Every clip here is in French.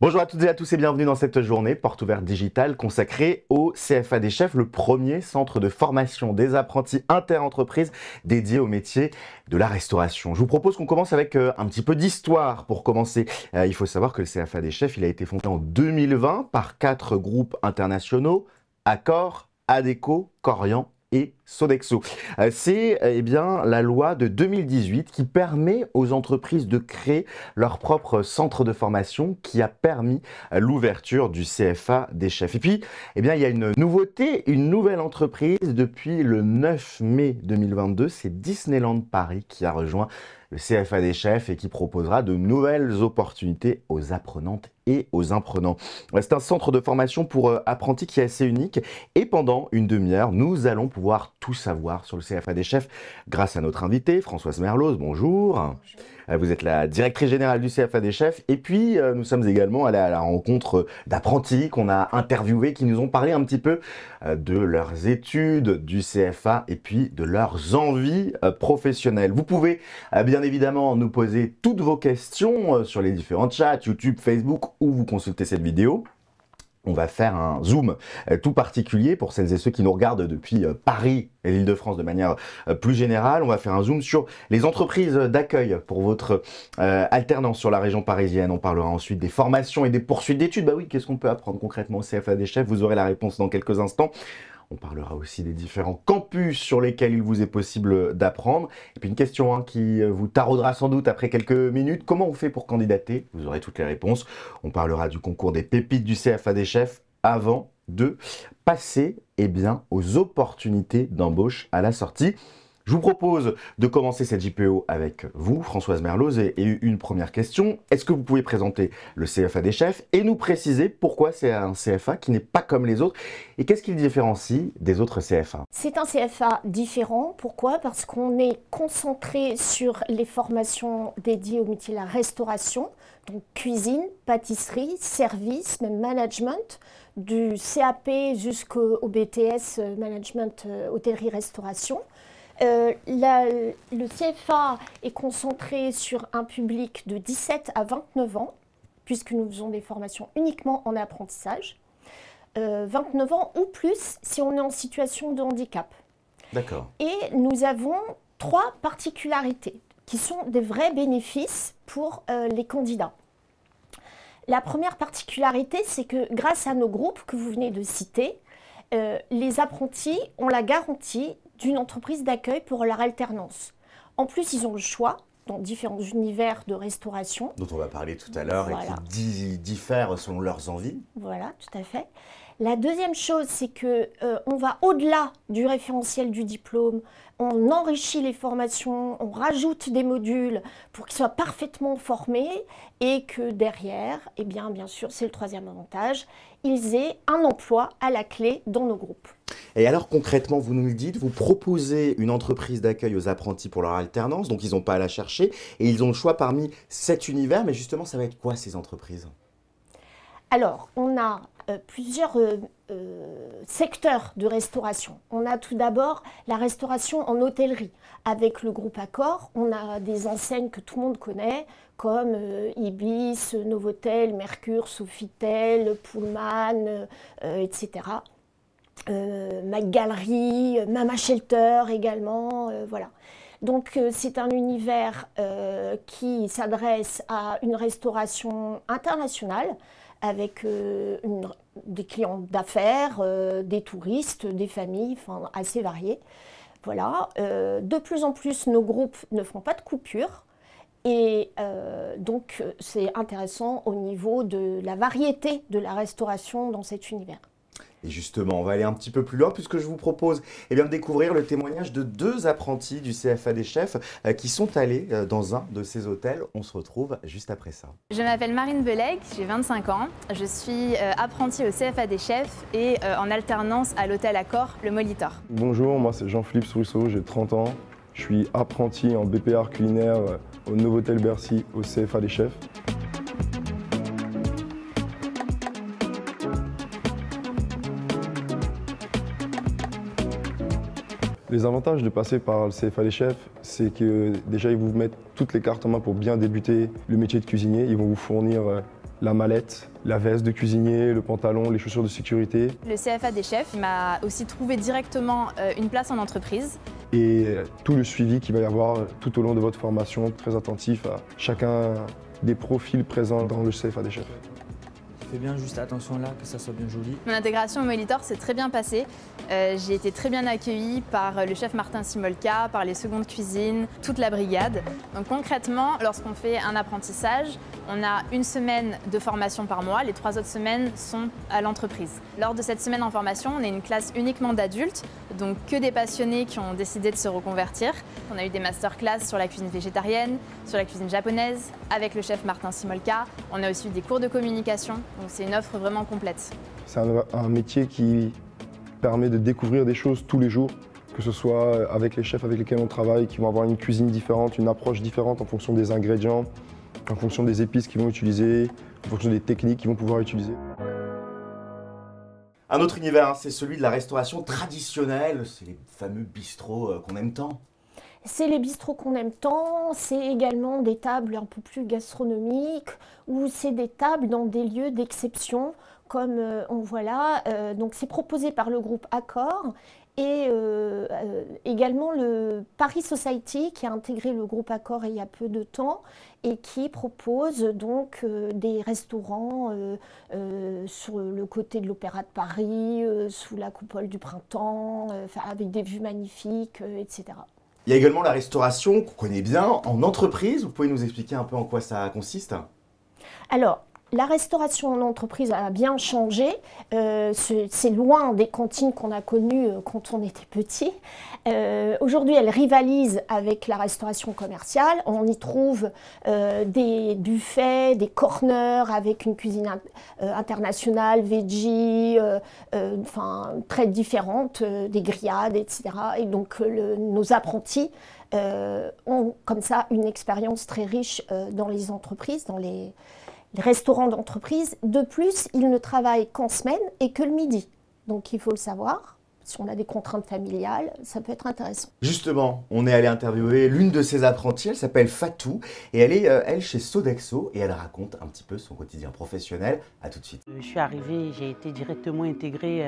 Bonjour à toutes et à tous et bienvenue dans cette journée porte ouverte digitale consacrée au CFA des chefs, le premier centre de formation des apprentis interentreprises dédié au métier de la restauration. Je vous propose qu'on commence avec un petit peu d'histoire pour commencer. Il faut savoir que le CFA des chefs, il a été fondé en 2020 par 4 groupes internationaux, Accor, Adecco, Corian et Sodexo. C'est bien la loi de 2018 qui permet aux entreprises de créer leur propre centre de formation qui a permis l'ouverture du CFA des chefs. Et puis, il y a une nouveauté, une nouvelle entreprise depuis le 9 mai 2022, c'est Disneyland Paris qui a rejoint le CFA des chefs et qui proposera de nouvelles opportunités aux apprenantes et aux apprenants. C'est un centre de formation pour apprentis qui est assez unique et pendant une demi-heure, nous allons pouvoir tout savoir sur le CFA des chefs grâce à notre invitée, Françoise Merloz. Bonjour. Vous êtes la directrice générale du CFA des chefs et puis nous sommes également allés à la rencontre d'apprentis qu'on a interviewés qui nous ont parlé un petit peu de leurs études du CFA et puis de leurs envies professionnelles. Vous pouvez bien évidemment nous poser toutes vos questions sur les différents chats, YouTube, Facebook, où vous consultez cette vidéo. On va faire un zoom tout particulier pour celles et ceux qui nous regardent depuis Paris et l'Île-de-France de manière plus générale. On va faire un zoom sur les entreprises d'accueil pour votre alternance sur la région parisienne. On parlera ensuite des formations et des poursuites d'études. Bah oui, qu'est-ce qu'on peut apprendre concrètement au CFA des chefs? Vous aurez la réponse dans quelques instants. On parlera aussi des différents campus sur lesquels il vous est possible d'apprendre. Et puis une question qui vous taraudera sans doute après quelques minutes. Comment on fait pour candidater? Vous aurez toutes les réponses. On parlera du concours des pépites du CFA des chefs avant de passer aux opportunités d'embauche à la sortie. Je vous propose de commencer cette JPO avec vous, Françoise Merloz, et une première question. Est-ce que vous pouvez présenter le CFA des chefs et nous préciser pourquoi c'est un CFA qui n'est pas comme les autres et qu'est-ce qui le différencie des autres CFA? C'est un CFA différent. Pourquoi? Parce qu'on est concentré sur les formations dédiées au métier de la restauration, donc cuisine, pâtisserie, service, même management, du CAP jusqu'au BTS, management, hôtellerie-restauration. Le CFA est concentré sur un public de 17 à 29 ans, puisque nous faisons des formations uniquement en apprentissage. 29 ans ou plus si on est en situation de handicap. D'accord. Et nous avons 3 particularités qui sont des vrais bénéfices pour les candidats. La première particularité, c'est que grâce à nos groupes que vous venez de citer, les apprentis ont la garantie d'une entreprise d'accueil pour leur alternance. En plus, ils ont le choix dans différents univers de restauration. Dont on va parler tout à l'heure Voilà. Et qui diffèrent selon leurs envies. Voilà, tout à fait. La deuxième chose, c'est qu'on va au-delà du référentiel du diplôme, on enrichit les formations, on rajoute des modules pour qu'ils soient parfaitement formés et que derrière, bien sûr, c'est le troisième avantage, ils aient un emploi à la clé dans nos groupes. Et alors concrètement, vous nous le dites, vous proposez une entreprise d'accueil aux apprentis pour leur alternance, donc ils n'ont pas à la chercher et ils ont le choix parmi 7 univers, mais justement, ça va être quoi ces entreprises? Alors, on a plusieurs secteurs de restauration. On a tout d'abord la restauration en hôtellerie. Avec le groupe Accor, on a des enseignes que tout le monde connaît, comme Ibis, Novotel, Mercure, Sofitel, Pullman, etc. McGallery, Mama Shelter également, voilà. Donc c'est un univers qui s'adresse à une restauration internationale avec des clients d'affaires, des touristes, des familles, enfin assez variés. Voilà. De plus en plus, nos groupes ne font pas de coupure. Et donc c'est intéressant au niveau de la variété de la restauration dans cet univers. Et justement, on va aller un petit peu plus loin puisque je vous propose de découvrir le témoignage de 2 apprentis du CFA des chefs qui sont allés dans un de ces hôtels. On se retrouve juste après ça. Je m'appelle Marine Beleg, j'ai 25 ans. Je suis apprentie au CFA des chefs et en alternance à l'hôtel Accor, le Molitor. Bonjour, moi c'est Jean-Philippe Sousseau, j'ai 30 ans. Je suis apprenti en BPA art culinaire au Novotel Bercy au CFA des chefs. Les avantages de passer par le CFA des chefs, c'est que déjà ils vous mettent toutes les cartes en main pour bien débuter le métier de cuisinier. Ils vont vous fournir la mallette, la veste de cuisinier, le pantalon, les chaussures de sécurité. Le CFA des chefs m'a aussi trouvé directement une place en entreprise. Et tout le suivi qu'il va y avoir tout au long de votre formation, très attentif à chacun des profils présents dans le CFA des chefs. Fais bien juste attention là, que ça soit bien joli. Mon intégration au Molitor s'est très bien passée. J'ai été très bien accueillie par le chef Martin Simolka, par les secondes cuisines, toute la brigade. Donc concrètement, lorsqu'on fait un apprentissage, on a une semaine de formation par mois, les 3 autres semaines sont à l'entreprise. Lors de cette semaine en formation, on est une classe uniquement d'adultes, donc que des passionnés qui ont décidé de se reconvertir. On a eu des masterclass sur la cuisine végétarienne, sur la cuisine japonaise, avec le chef Martin Simolka. On a aussi eu des cours de communication, donc c'est une offre vraiment complète. C'est un métier qui permet de découvrir des choses tous les jours, que ce soit avec les chefs avec lesquels on travaille, qui vont avoir une cuisine différente, une approche différente en fonction des ingrédients, en fonction des épices qu'ils vont utiliser, en fonction des techniques qu'ils vont pouvoir utiliser. Un autre univers, hein, c'est celui de la restauration traditionnelle, c'est les fameux bistrots qu'on aime tant. C'est les bistrots qu'on aime tant, c'est également des tables un peu plus gastronomiques, ou c'est des tables dans des lieux d'exception, comme on voit là. Donc c'est proposé par le groupe Accor et également le Paris Society qui a intégré le groupe Accor il y a peu de temps et qui propose donc des restaurants sur le côté de l'Opéra de Paris, sous la coupole du printemps, avec des vues magnifiques, etc. Il y a également la restauration qu'on connaît bien en entreprise. Vous pouvez nous expliquer un peu en quoi ça consiste? Alors, la restauration en entreprise a bien changé. C'est loin des cantines qu'on a connues quand on était petit. Aujourd'hui, elle rivalise avec la restauration commerciale. On y trouve des buffets, des corners avec une cuisine internationale, veggie, enfin, très différente, des grillades, etc. Et donc, nos apprentis ont comme ça une expérience très riche dans les entreprises, dans les restaurants d'entreprise. De plus, ils ne travaillent qu'en semaine et que le midi. Donc il faut le savoir, si on a des contraintes familiales, ça peut être intéressant. Justement, on est allé interviewer l'une de ses apprenties, elle s'appelle Fatou, et elle est, elle, chez Sodexo, et elle raconte un petit peu son quotidien professionnel. À tout de suite. Je suis arrivée, j'ai été directement intégrée,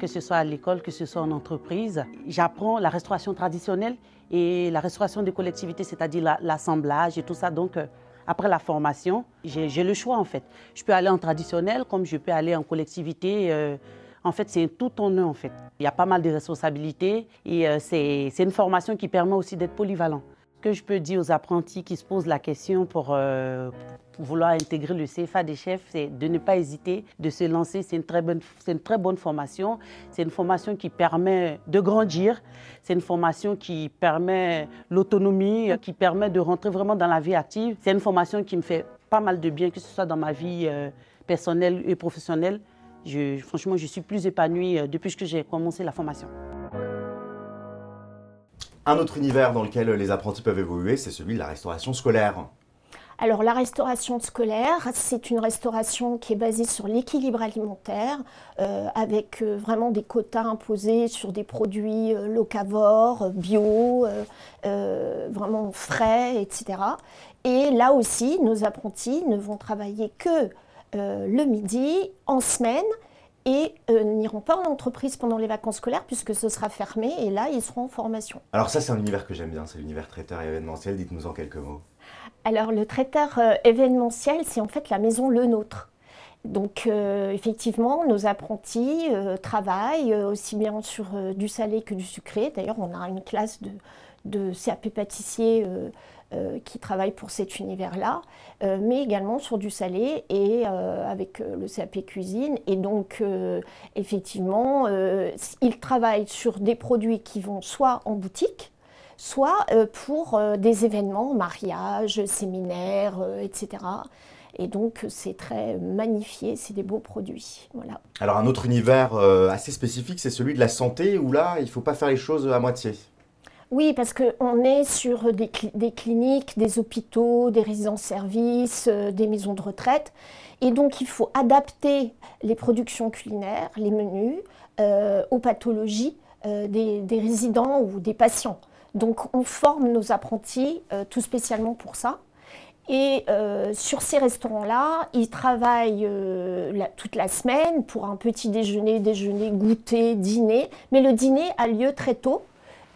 que ce soit à l'école, que ce soit en entreprise. J'apprends la restauration traditionnelle et la restauration des collectivités, c'est-à-dire l'assemblage et tout ça. Donc, après la formation, j'ai le choix en fait. Je peux aller en traditionnel comme je peux aller en collectivité. En fait, c'est tout en un en fait. Il y a pas mal de responsabilités et c'est une formation qui permet aussi d'être polyvalent. Ce que je peux dire aux apprentis qui se posent la question pour vouloir intégrer le CFA des chefs, c'est de ne pas hésiter, de se lancer. C'est une très bonne formation. C'est une formation qui permet de grandir. C'est une formation qui permet l'autonomie, qui permet de rentrer vraiment dans la vie active. C'est une formation qui me fait pas mal de bien, que ce soit dans ma vie personnelle et professionnelle. Franchement, je suis plus épanouie depuis que j'ai commencé la formation. Un autre univers dans lequel les apprentis peuvent évoluer, c'est celui de la restauration scolaire. Alors la restauration scolaire, c'est une restauration qui est basée sur l'équilibre alimentaire, avec vraiment des quotas imposés sur des produits locavores, bio, vraiment frais, etc. Et là aussi, nos apprentis ne vont travailler que le midi, en semaine, et n'iront pas en entreprise pendant les vacances scolaires puisque ce sera fermé et là, ils seront en formation. Alors ça, c'est un univers que j'aime bien, c'est l'univers traiteur et événementiel. Dites-nous en quelques mots. Alors le traiteur événementiel, c'est en fait la maison Le Nôtre. Donc effectivement, nos apprentis travaillent aussi bien sur du salé que du sucré. D'ailleurs, on a une classe de CAP pâtissier qui travaille pour cet univers-là, mais également sur du salé et avec le CAP cuisine. Et donc, effectivement, ils travaillent sur des produits qui vont soit en boutique, soit pour des événements, mariages, séminaires, etc. Et donc, c'est très magnifié, c'est des beaux produits. Voilà. Alors, un autre univers assez spécifique, c'est celui de la santé, où là, il ne faut pas faire les choses à moitié. Oui, parce qu'on est sur des cliniques, des hôpitaux, des résidences-services, des maisons de retraite. Et donc, il faut adapter les productions culinaires, les menus, aux pathologies des résidents ou des patients. Donc, on forme nos apprentis tout spécialement pour ça. Et sur ces restaurants-là, ils travaillent toute la semaine pour un petit déjeuner, goûter, dîner. Mais le dîner a lieu très tôt.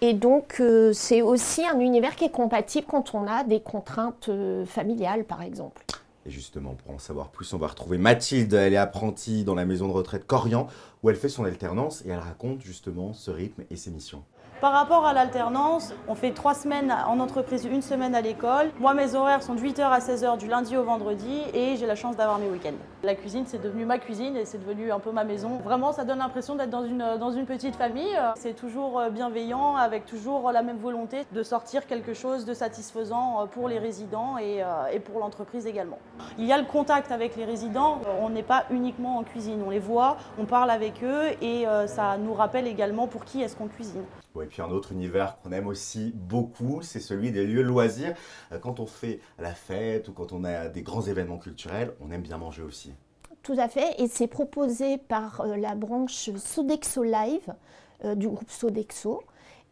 Et donc, c'est aussi un univers qui est compatible quand on a des contraintes familiales, par exemple. Et justement, pour en savoir plus, on va retrouver Mathilde. Elle est apprentie dans la maison de retraite Corian, où elle fait son alternance et elle raconte justement ce rythme et ses missions. Par rapport à l'alternance, on fait 3 semaines en entreprise, 1 semaine à l'école. Moi, mes horaires sont de 8h à 16h du lundi au vendredi et j'ai la chance d'avoir mes week-ends. La cuisine, c'est devenu ma cuisine et c'est devenu un peu ma maison. Vraiment, ça donne l'impression d'être dans une petite famille. C'est toujours bienveillant, avec toujours la même volonté de sortir quelque chose de satisfaisant pour les résidents et pour l'entreprise également. Il y a le contact avec les résidents. On n'est pas uniquement en cuisine. On les voit, on parle avec eux et ça nous rappelle également pour qui est-ce qu'on cuisine. Et puis un autre univers qu'on aime aussi beaucoup, c'est celui des lieux de loisirs. Quand on fait la fête ou quand on a des grands événements culturels, on aime bien manger aussi. Tout à fait, et c'est proposé par la branche Sodexo Live du groupe Sodexo.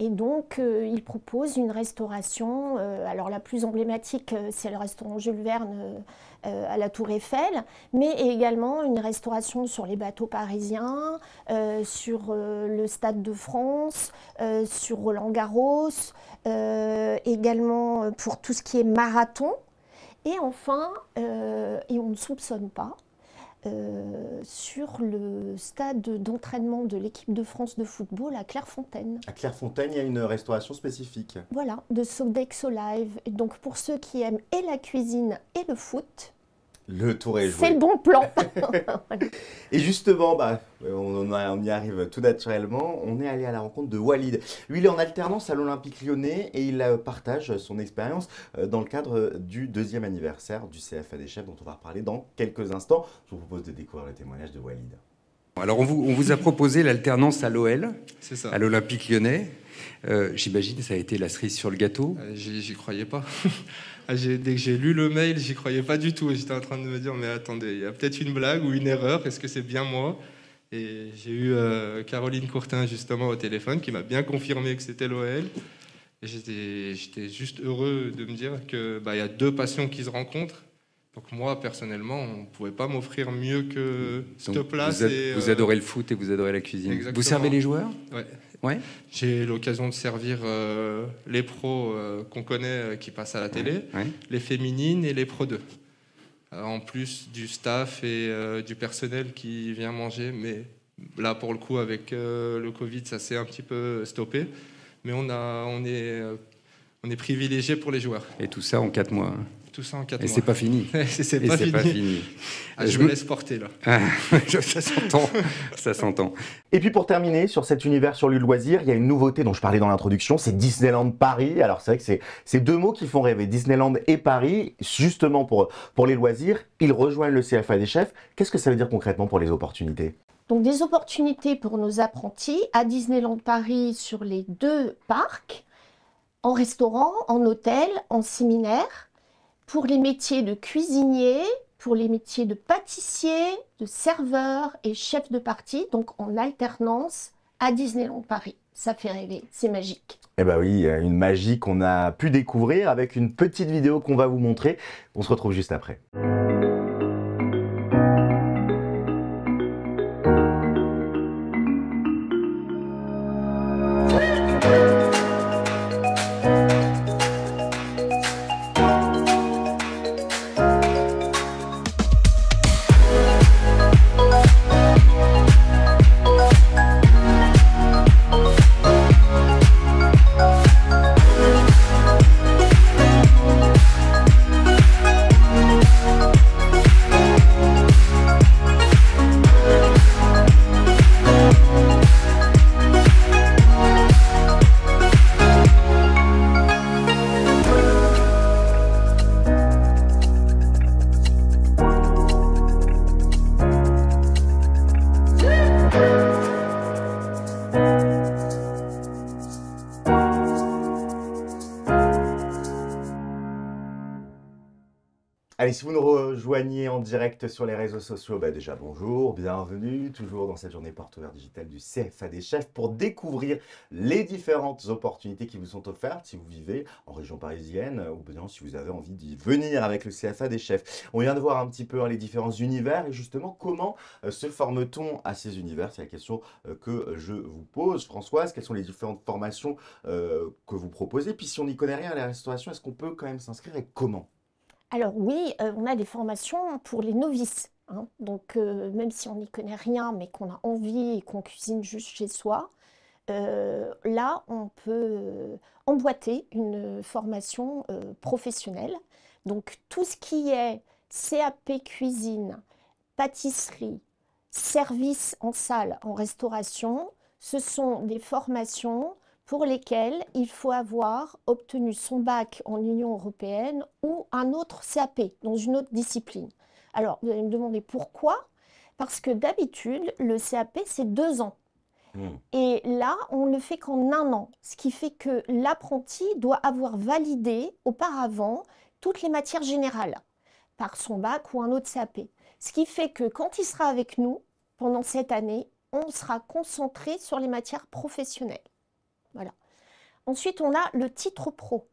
Et donc, ils proposent une restauration. Alors, la plus emblématique, c'est le restaurant Jules Verne à la Tour Eiffel, mais également une restauration sur les bateaux parisiens, sur le Stade de France, sur Roland-Garros, également pour tout ce qui est marathon. Et enfin, et on ne soupçonne pas, sur le stade d'entraînement de l'équipe de France de football à Clairefontaine. À Clairefontaine, il y a une restauration spécifique. Voilà, de Sodexo Live. Et donc pour ceux qui aiment et la cuisine et le foot, le tour est joué. C'est le bon plan. Et justement, on y arrive tout naturellement. On est allé à la rencontre de Walid. Lui, il est en alternance à l'Olympique Lyonnais et il partage son expérience dans le cadre du 2e anniversaire du CFA des chefs dont on va reparler dans quelques instants. Je vous propose de découvrir le témoignage de Walid. Alors, on vous a proposé l'alternance à l'OL, à l'Olympique Lyonnais. J'imagine que ça a été la cerise sur le gâteau. J'y croyais pas. Dès que j'ai lu le mail, j'y croyais pas du tout. J'étais en train de me dire, mais attendez, il y a peut-être une blague ou une erreur. Est-ce que c'est bien moi? Et j'ai eu Caroline Courtin justement au téléphone qui m'a bien confirmé que c'était l'OL. Et j'étais juste heureux de me dire que y a 2 passions qui se rencontrent. Donc moi, personnellement, on ne pouvait pas m'offrir mieux que cette place. Vous adorez le foot et vous adorez la cuisine. Exactement. Vous servez les joueurs? Ouais. J'ai l'occasion de servir les pros qu'on connaît qui passent à la télé, les féminines et les Pro 2. En plus du staff et du personnel qui vient manger. Mais là, pour le coup, avec le Covid, ça s'est un petit peu stoppé. Mais on est privilégié pour les joueurs. Et tout ça en 4 mois. Tout ça en 4 mois. Et c'est pas fini. c'est pas fini. Je me laisse porter là. Ça s'entend. Ça s'entend. Et puis pour terminer, sur cet univers sur lieu de loisirs, il y a une nouveauté dont je parlais dans l'introduction, c'est Disneyland Paris. Alors c'est vrai que c'est 2 mots qui font rêver, Disneyland et Paris, justement pour les loisirs. Ils rejoignent le CFA des chefs. Qu'est-ce que ça veut dire concrètement pour les opportunités ? Donc des opportunités pour nos apprentis à Disneyland Paris sur les 2 parcs, en restaurant, en hôtel, en séminaire, pour les métiers de cuisinier, pour les métiers de pâtissier, de serveur et chef de partie, donc en alternance à Disneyland Paris. Ça fait rêver, c'est magique. Eh bien oui, une magie qu'on a pu découvrir avec une petite vidéo qu'on va vous montrer. On se retrouve juste après. Allez, si vous nous rejoignez en direct sur les réseaux sociaux, bah déjà bonjour, bienvenue, toujours dans cette journée porte ouverte digitale du CFA des chefs pour découvrir les différentes opportunités qui vous sont offertes si vous vivez en région parisienne ou bien si vous avez envie d'y venir avec le CFA des chefs. On vient de voir un petit peu les différents univers et justement comment se forme-t-on à ces univers? C'est la question que je vous pose. Françoise, quelles sont les différentes formations que vous proposez? Puis si on n'y connaît rien à la restauration, est-ce qu'on peut quand même s'inscrire et comment? Alors oui, on a des formations pour les novices, hein. Donc même si on n'y connaît rien, mais qu'on a envie et qu'on cuisine juste chez soi, là on peut emboîter une formation professionnelle. Donc tout ce qui est CAP cuisine, pâtisserie, service en salle, en restauration, ce sont des formations pour lesquelles il faut avoir obtenu son bac en Union européenne ou un autre CAP dans une autre discipline. Alors, vous allez me demander pourquoi? Parce que d'habitude, le CAP, c'est 2 ans. Et là, on ne le fait qu'en 1 an, ce qui fait que l'apprenti doit avoir validé auparavant toutes les matières générales par son bac ou un autre CAP. Ce qui fait que quand il sera avec nous, pendant cette année, on sera concentré sur les matières professionnelles. Voilà. Ensuite, on a le titre pro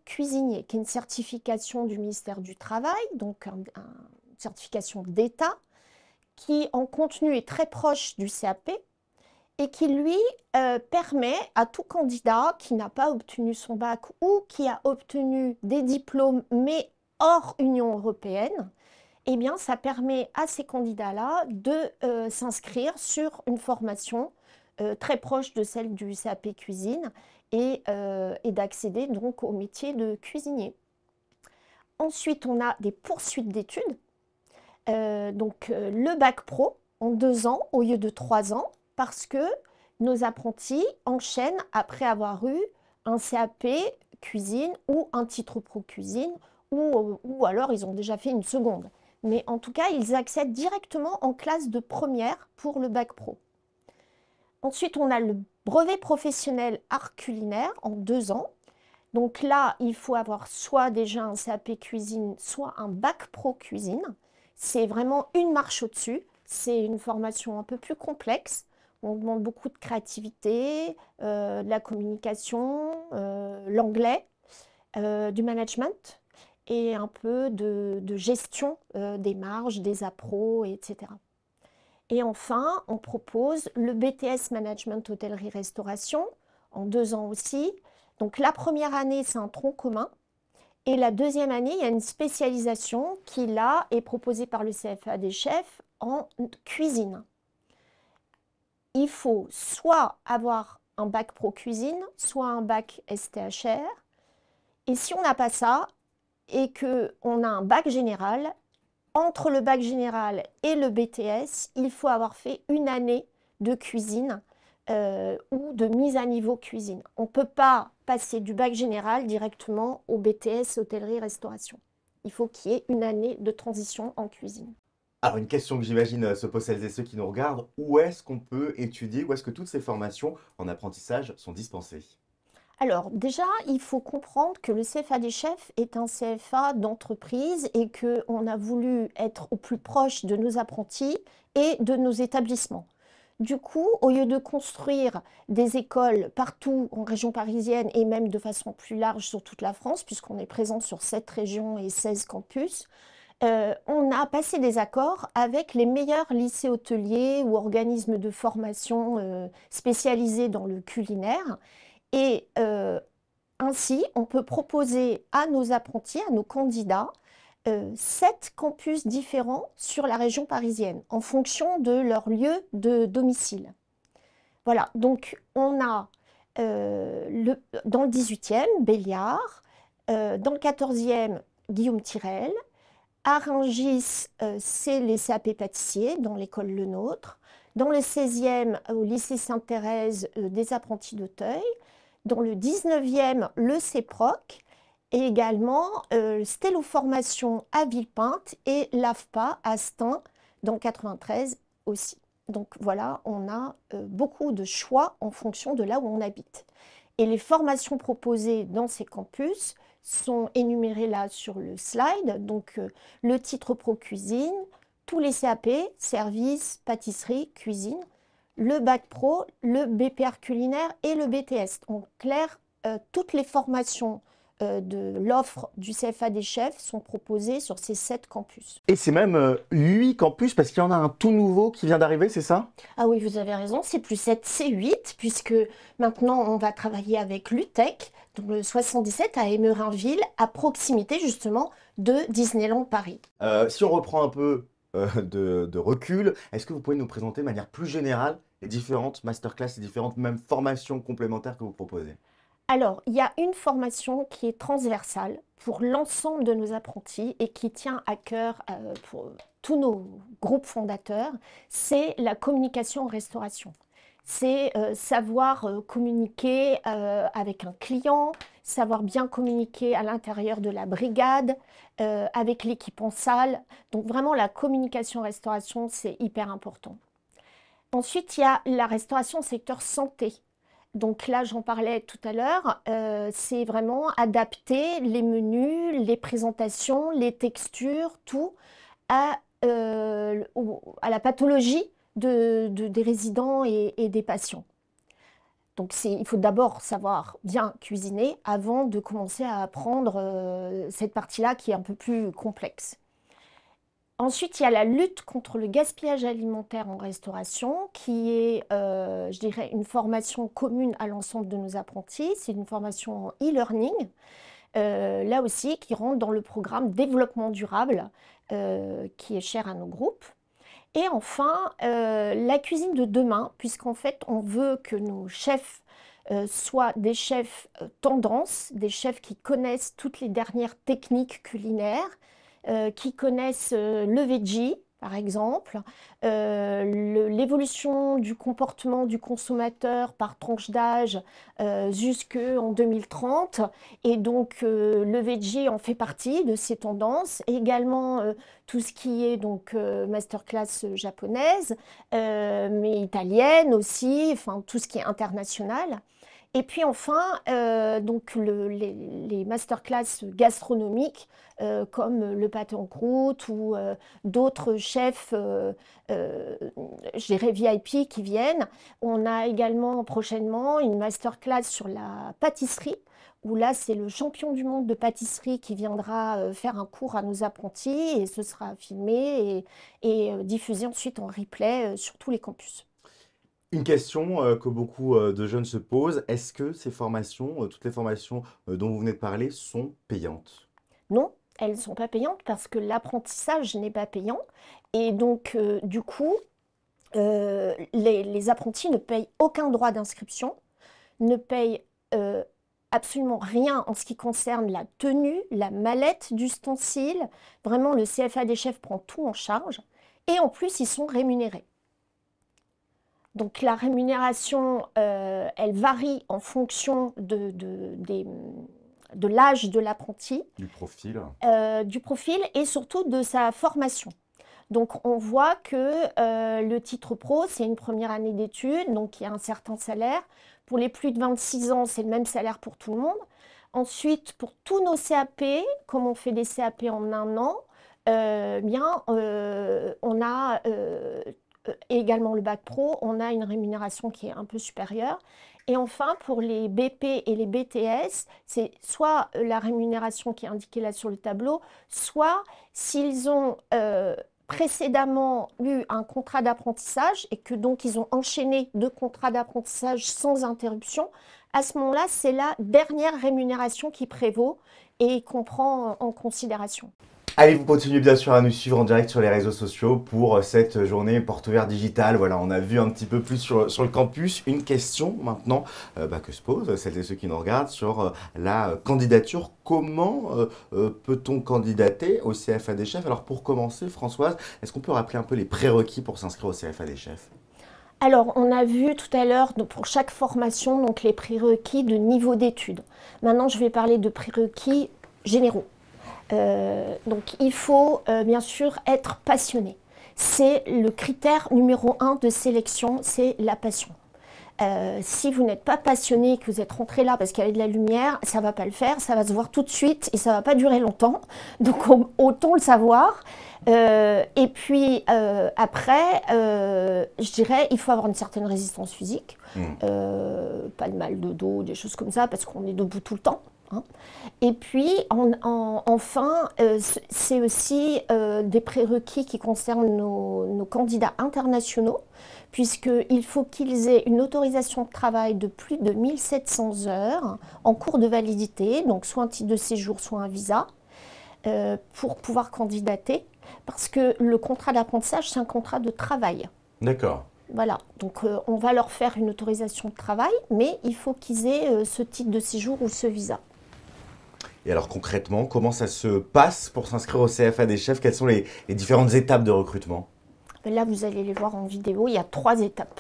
cuisinier, qui est une certification du ministère du Travail, donc une certification d'État, qui en contenu est très proche du CAP et qui, lui, permet à tout candidat qui n'a pas obtenu son bac ou qui a obtenu des diplômes, mais hors Union européenne, eh bien, ça permet à ces candidats-là de s'inscrire sur une formation très proche de celle du CAP cuisine et d'accéder donc au métier de cuisinier. Ensuite, on a des poursuites d'études. Le bac pro en 2 ans au lieu de 3 ans parce que nos apprentis enchaînent après avoir eu un CAP cuisine ou un titre pro cuisine ou alors ils ont déjà fait une seconde. Mais en tout cas, ils accèdent directement en classe de première pour le bac pro. Ensuite, on a le brevet professionnel art culinaire en 2 ans. Donc là, il faut avoir soit déjà un CAP cuisine, soit un bac pro cuisine. C'est vraiment une marche au-dessus. C'est une formation un peu plus complexe. On demande beaucoup de créativité, de la communication, l'anglais, du management et un peu de gestion des marges, des appros, etc. Et enfin, on propose le BTS Management Hôtellerie-Restauration en 2 ans aussi. Donc la première année, c'est un tronc commun. Et la deuxième année, il y a une spécialisation qui, là, est proposée par le CFA des chefs en cuisine. Il faut soit avoir un bac pro cuisine, soit un bac STHR. Et si on n'a pas ça et qu'on a un bac général, entre le bac général et le BTS, il faut avoir fait une année de cuisine ou de mise à niveau cuisine. On ne peut pas passer du bac général directement au BTS hôtellerie-restauration. Il faut qu'il y ait une année de transition en cuisine. Alors une question que j'imagine se pose celles et ceux qui nous regardent, où est-ce qu'on peut étudier, où est-ce que toutes ces formations en apprentissage sont dispensées? Alors déjà, il faut comprendre que le CFA des chefs est un CFA d'entreprise et qu'on a voulu être au plus proche de nos apprentis et de nos établissements. Du coup, au lieu de construire des écoles partout en région parisienne et même de façon plus large sur toute la France, puisqu'on est présent sur 7 régions et 16 campus, on a passé des accords avec les meilleurs lycées hôteliers ou organismes de formation spécialisés dans le culinaire. Et ainsi, on peut proposer à nos apprentis, à nos candidats, 7 campus différents sur la région parisienne, en fonction de leur lieu de domicile. Voilà, donc on a dans le 18e, Béliard, dans le 14e, Guillaume Tirel, à Rungis, c'est les CAP pâtissiers, dans l'école Le Nôtre, dans le 16e, au lycée Sainte-Thérèse, des apprentis d'Auteuil, dans le 19e, le CEPROC, et également Stello Formation à Villepinte et l'AFPA à Stein dans le 93 aussi. Donc voilà, on a beaucoup de choix en fonction de là où on habite. Et les formations proposées dans ces campus sont énumérés là sur le slide. Donc, le titre pro cuisine, tous les CAP, service, pâtisserie, cuisine, le bac pro, le BPR culinaire et le BTS. En clair, toutes les formations de l'offre du CFA des chefs sont proposées sur ces 7 campus. Et c'est même 8 campus parce qu'il y en a un tout nouveau qui vient d'arriver, c'est ça? Ah oui, vous avez raison, c'est plus 7, c'est 8, puisque maintenant on va travailler avec l'UTEC, donc le 77 à Emerinville, à proximité justement de Disneyland Paris. Si on reprend un peu de recul, est-ce que vous pouvez nous présenter de manière plus générale les différentes masterclass, les différentes même formations complémentaires que vous proposez? Alors, il y a une formation qui est transversale pour l'ensemble de nos apprentis et qui tient à cœur pour tous nos groupes fondateurs, c'est la communication en restauration. C'est savoir communiquer avec un client, savoir bien communiquer à l'intérieur de la brigade, avec l'équipe en salle. Donc vraiment, la communication en restauration, c'est hyper important. Ensuite, il y a la restauration secteur santé. Donc là, j'en parlais tout à l'heure, c'est vraiment adapter les menus, les présentations, les textures, tout à la pathologie des résidents et des patients. Donc il faut d'abord savoir bien cuisiner avant de commencer à apprendre cette partie-là qui est un peu plus complexe. Ensuite, il y a la lutte contre le gaspillage alimentaire en restauration, qui est, je dirais, une formation commune à l'ensemble de nos apprentis. C'est une formation en e-learning, là aussi, qui rentre dans le programme développement durable, qui est cher à nos groupes. Et enfin, la cuisine de demain, puisqu'en fait, on veut que nos chefs soient des chefs tendance, des chefs qui connaissent toutes les dernières techniques culinaires, qui connaissent le veggie, par exemple, l'évolution du comportement du consommateur par tranche d'âge jusqu'en 2030. Et donc, le veggie en fait partie de ces tendances. Et également, tout ce qui est donc masterclass japonaise, mais italienne aussi, enfin, tout ce qui est international. Et puis enfin, donc les masterclass gastronomiques comme le pâté en croûte ou d'autres chefs, je dirais VIP qui viennent. On a également prochainement une masterclass sur la pâtisserie, où là c'est le champion du monde de pâtisserie qui viendra faire un cours à nos apprentis et ce sera filmé et diffusé ensuite en replay sur tous les campus. Une question que beaucoup de jeunes se posent, est-ce que ces formations, toutes les formations dont vous venez de parler, sont payantes? Non, elles ne sont pas payantes parce que l'apprentissage n'est pas payant. Et donc, du coup, les apprentis ne payent aucun droit d'inscription, ne payent absolument rien en ce qui concerne la tenue, la mallette d'ustensiles. Vraiment, le CFA des chefs prend tout en charge. Et en plus, ils sont rémunérés. Donc la rémunération, elle varie en fonction de l'âge de l'apprenti. Du profil. Du profil et surtout de sa formation. Donc on voit que le titre pro, c'est une première année d'études, donc il y a un certain salaire. Pour les plus de 26 ans, c'est le même salaire pour tout le monde. Ensuite, pour tous nos CAP, comme on fait des CAP en un an, on a... et également le bac pro, on a une rémunération qui est un peu supérieure. Et enfin, pour les BP et les BTS, c'est soit la rémunération qui est indiquée là sur le tableau, soit s'ils ont précédemment eu un contrat d'apprentissage et que donc ils ont enchaîné 2 contrats d'apprentissage sans interruption, à ce moment-là, c'est la dernière rémunération qui prévaut et qu'on prend en considération. Allez, vous continuez bien sûr à nous suivre en direct sur les réseaux sociaux pour cette journée Portes Ouvertes Digitale. Voilà, on a vu un petit peu plus sur le campus. Une question maintenant que se posent celles et ceux qui nous regardent sur la candidature. Comment peut-on candidater au CFA des chefs? Alors pour commencer, Françoise, est-ce qu'on peut rappeler un peu les prérequis pour s'inscrire au CFA des chefs? Alors, on a vu tout à l'heure pour chaque formation donc les prérequis de niveau d'études. Maintenant, je vais parler de prérequis généraux. Donc il faut bien sûr être passionné. C'est le critère numéro 1 de sélection, c'est la passion. Si vous n'êtes pas passionné, que vous êtes rentré là parce qu'il y avait de la lumière, ça ne va pas le faire, ça va se voir tout de suite et ça ne va pas durer longtemps. Donc autant le savoir. Et puis après, je dirais, il faut avoir une certaine résistance physique, pas de mal de dos, des choses comme ça, parce qu'on est debout tout le temps. Hein. Et puis, enfin, c'est aussi des prérequis qui concernent nos candidats internationaux, puisqu'il faut qu'ils aient une autorisation de travail de plus de 1700 heures en cours de validité, donc soit un titre de séjour, soit un visa, pour pouvoir candidater, parce que le contrat d'apprentissage, c'est un contrat de travail. D'accord. Voilà, donc on va leur faire une autorisation de travail, mais il faut qu'ils aient ce titre de séjour ou ce visa. Et alors concrètement, comment ça se passe pour s'inscrire au CFA des chefs? Quelles sont les différentes étapes de recrutement? Là, vous allez les voir en vidéo, il y a 3 étapes.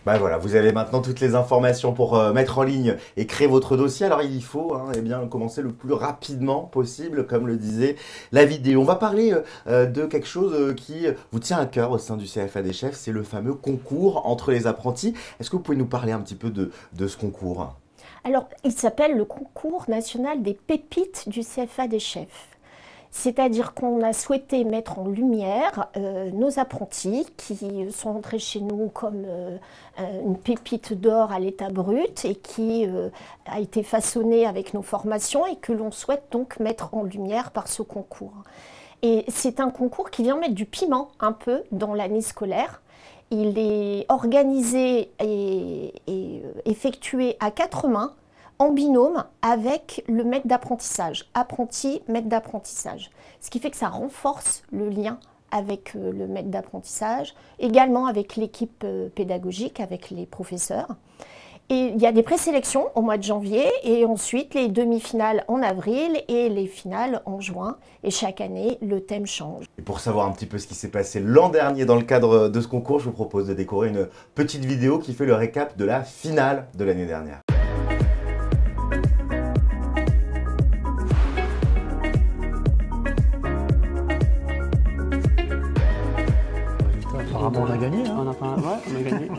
Bah voilà, vous avez maintenant toutes les informations pour mettre en ligne et créer votre dossier. Alors il faut eh bien, commencer le plus rapidement possible, comme le disait la vidéo. On va parler de quelque chose qui vous tient à cœur au sein du CFA des chefs, c'est le fameux concours entre les apprentis. Est-ce que vous pouvez nous parler un petit peu de ce concours? Alors, il s'appelle le concours national des pépites du CFA des chefs. C'est-à-dire qu'on a souhaité mettre en lumière nos apprentis qui sont entrés chez nous comme une pépite d'or à l'état brut et qui a été façonnée avec nos formations et que l'on souhaite donc mettre en lumière par ce concours. Et c'est un concours qui vient mettre du piment un peu dans l'année scolaire. Il est organisé et effectué à 4 mains, en binôme avec le maître d'apprentissage, apprenti, maître d'apprentissage. Ce qui fait que ça renforce le lien avec le maître d'apprentissage, également avec l'équipe pédagogique, avec les professeurs. Et il y a des présélections au mois de janvier et ensuite les demi-finales en avril et les finales en juin. Et chaque année, le thème change. Et pour savoir un petit peu ce qui s'est passé l'an dernier dans le cadre de ce concours, je vous propose de découvrir une petite vidéo qui fait le récap de la finale de l'année dernière. Apparemment, on a gagné. Hein. On a gagné.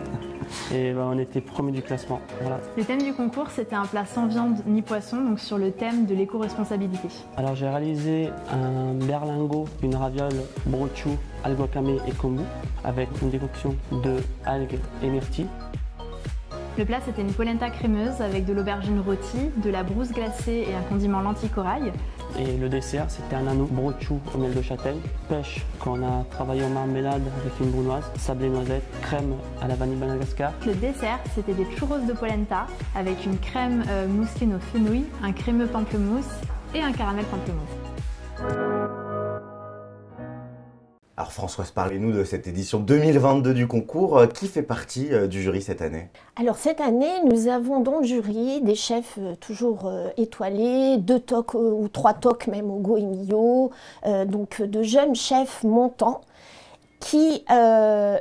Et ben, on était premier du classement. Voilà. Le thème du concours, c'était un plat sans viande ni poisson, donc sur le thème de l'éco-responsabilité. Alors j'ai réalisé un berlingot, une raviole, brochu, algue wakame et kombu, avec une décoction de algues et myrtilles. Le plat, c'était une polenta crémeuse avec de l'aubergine rôtie, de la brousse glacée et un condiment lentilles corail. Et le dessert, c'était un anneau brochu au miel de châtaigne, pêche qu'on a travaillé en marmelade avec une brunoise, sablé noisette, crème à la vanille Madagascar. Le dessert, c'était des churros de polenta avec une crème mousseline au fenouil, un crémeux pamplemousse et un caramel pamplemousse. Alors Françoise, parlez-nous de cette édition 2022 du concours. Qui fait partie du jury cette année? Alors cette année, nous avons dans le jury des chefs toujours étoilés, 2 tocs ou 3 tocs même au Go et Millau, donc de jeunes chefs montants qui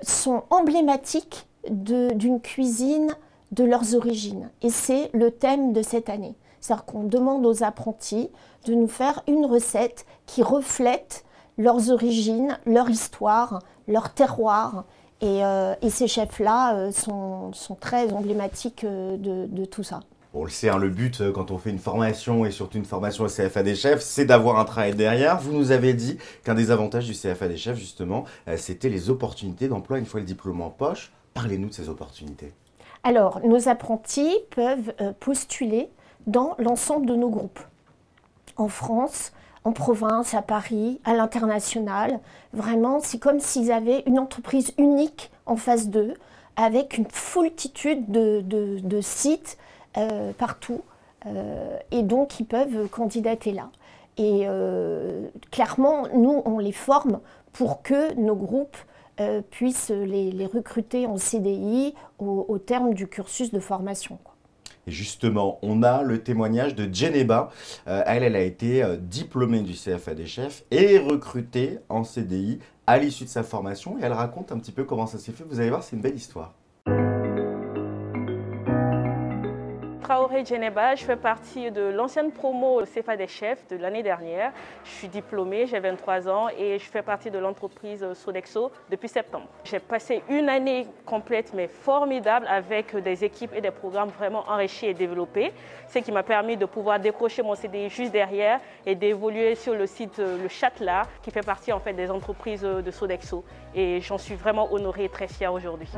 sont emblématiques d'une cuisine de leurs origines. Et c'est le thème de cette année. C'est-à-dire qu'on demande aux apprentis de nous faire une recette qui reflète leurs origines, leur histoire, leur terroir. Et ces chefs-là sont très emblématiques de tout ça. On le sait, hein, le but quand on fait une formation et surtout une formation au CFA des chefs, c'est d'avoir un travail derrière. Vous nous avez dit qu'un des avantages du CFA des chefs, justement, c'était les opportunités d'emploi une fois le diplôme en poche. Parlez-nous de ces opportunités. Alors, nos apprentis peuvent postuler dans l'ensemble de nos groupes. En France, en province, à Paris, à l'international. Vraiment, c'est comme s'ils avaient une entreprise unique en face d'eux, avec une foultitude de sites partout. Et donc, ils peuvent candidater là. Et clairement, nous, on les forme pour que nos groupes puissent les recruter en CDI au terme du cursus de formation, quoi. Et justement, on a le témoignage de Djeneba. Elle a été diplômée du CFA des chefs et recrutée en CDI à l'issue de sa formation. Et elle raconte un petit peu comment ça s'est fait. Vous allez voir, c'est une belle histoire. Traoré Djeneba, je fais partie de l'ancienne promo CFA des chefs de l'année dernière. Je suis diplômée, j'ai 23 ans et je fais partie de l'entreprise Sodexo depuis septembre. J'ai passé une année complète mais formidable avec des équipes et des programmes vraiment enrichis et développés, ce qui m'a permis de pouvoir décrocher mon CDI juste derrière et d'évoluer sur le site Le Châtelat qui fait partie en fait des entreprises de Sodexo. Et j'en suis vraiment honorée et très fière aujourd'hui.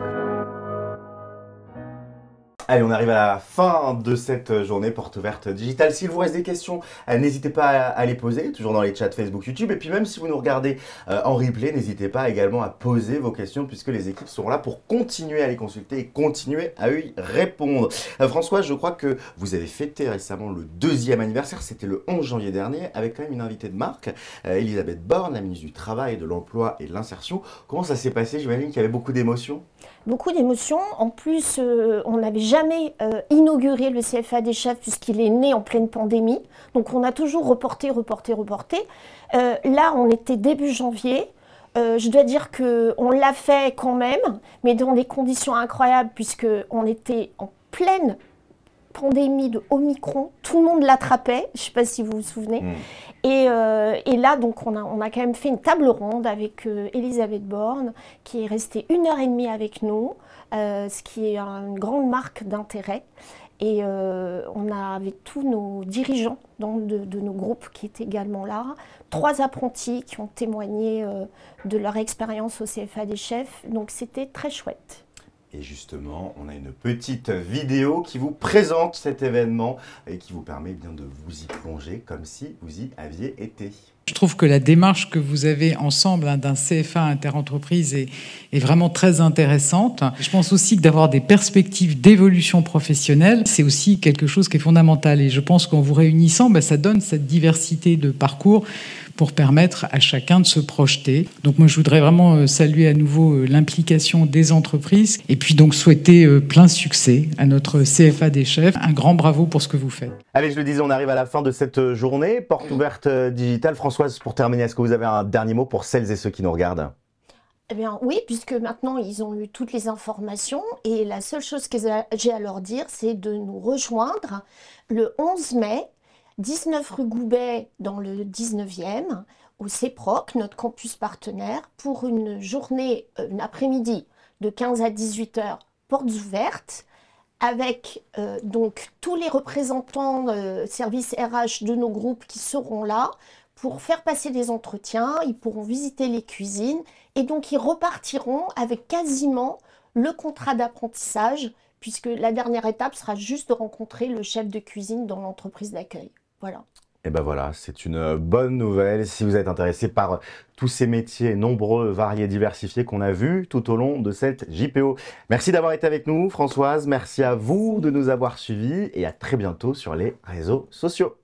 Allez, on arrive à la fin de cette journée porte ouverte digitale. S'il vous reste des questions, n'hésitez pas à les poser, toujours dans les chats Facebook, YouTube. Et puis même si vous nous regardez en replay, n'hésitez pas également à poser vos questions puisque les équipes seront là pour continuer à les consulter et continuer à y répondre. Françoise, je crois que vous avez fêté récemment le 2e anniversaire, c'était le 11 janvier dernier, avec quand même une invitée de marque, Elisabeth Borne, la ministre du Travail, de l'Emploi et de l'Insertion. Comment ça s'est passé? J'imagine qu'il y avait beaucoup d'émotions. Beaucoup d'émotions. En plus, on n'avait jamais inauguré le CFA des chefs puisqu'il est né en pleine pandémie. Donc on a toujours reporté. Là, on était début janvier. Je dois dire qu'on l'a fait quand même, mais dans des conditions incroyables puisqu'on était en pleine pandémie de Omicron. Tout le monde l'attrapait. Je ne sais pas si vous vous souvenez. Et là, donc, on a quand même fait une table ronde avec Elisabeth Borne, qui est restée 1h30 avec nous, ce qui est une grande marque d'intérêt. Et on a avec tous nos dirigeants de nos groupes qui étaient également là, 3 apprentis qui ont témoigné de leur expérience au CFA des chefs. Donc, c'était très chouette. Et justement, on a une petite vidéo qui vous présente cet événement et qui vous permet bien de vous y plonger comme si vous y aviez été. Je trouve que la démarche que vous avez ensemble d'un CFA interentreprise est vraiment très intéressante. Je pense aussi que d'avoir des perspectives d'évolution professionnelle, c'est aussi quelque chose qui est fondamental. Et je pense qu'en vous réunissant, ça donne cette diversité de parcours pour permettre à chacun de se projeter. Donc moi, je voudrais vraiment saluer à nouveau l'implication des entreprises et puis donc souhaiter plein succès à notre CFA des chefs. Un grand bravo pour ce que vous faites. Allez, je le disais, on arrive à la fin de cette journée. Porte ouverte digitale. Françoise, pour terminer, est-ce que vous avez un dernier mot pour celles et ceux qui nous regardent? Eh bien oui, puisque maintenant ils ont eu toutes les informations et la seule chose que j'ai à leur dire, c'est de nous rejoindre le 11 mai, 19 rue Goubet dans le 19e, au CEPROC, notre campus partenaire, pour une journée, une après-midi de 15 à 18 h, portes ouvertes, avec donc tous les représentants services RH de nos groupes qui seront là pour faire passer des entretiens. Ils pourront visiter les cuisines et donc ils repartiront avec quasiment le contrat d'apprentissage, puisque la dernière étape sera juste de rencontrer le chef de cuisine dans l'entreprise d'accueil. Voilà. Et ben voilà, c'est une bonne nouvelle si vous êtes intéressé par tous ces métiers nombreux, variés, diversifiés qu'on a vus tout au long de cette JPO. Merci d'avoir été avec nous, Françoise. Merci à vous de nous avoir suivis et à très bientôt sur les réseaux sociaux.